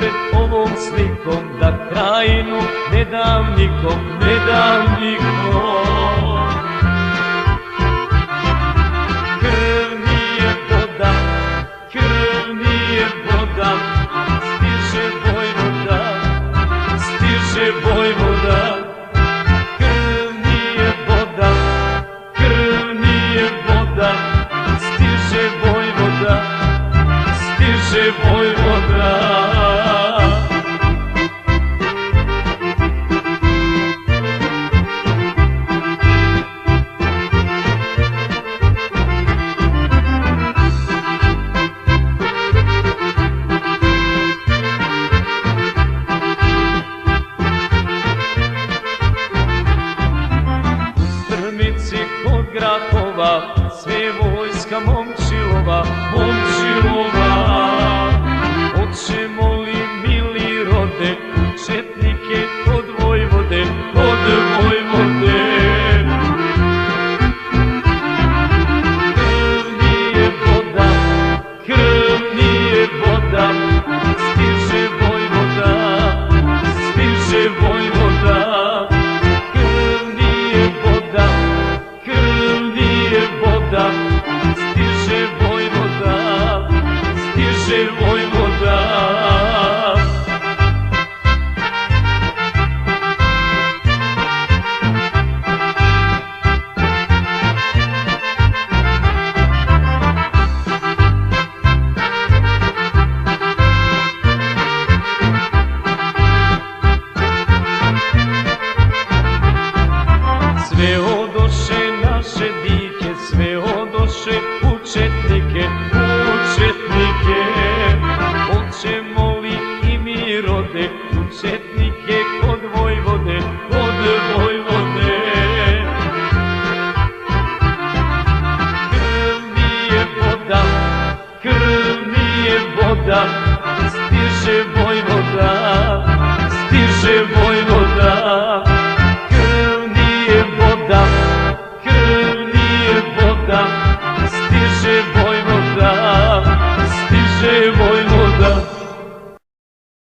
pred ovom slikom, da krajinu ne dam nikom, ne dam nikom. Krv nije voda, krv nije voda, stiže vojvoda, stiže vojvoda. Krv nije voda, krv nije voda, stiže vojvoda, stiže vojvoda. Kod Grahova sve vojska Momčilova, Momčilova. Hoćemo li mili rode četnike kod vojvode, kod vojvode? Krv nije voda, krv nije voda, stiže vojvoda, stiže vojvoda. Stiže vojvoda, stiže vojvoda. Sve odoše naše dike, sve odoše u četnike, u četnike. Hoćemo li i mi rode u četnike?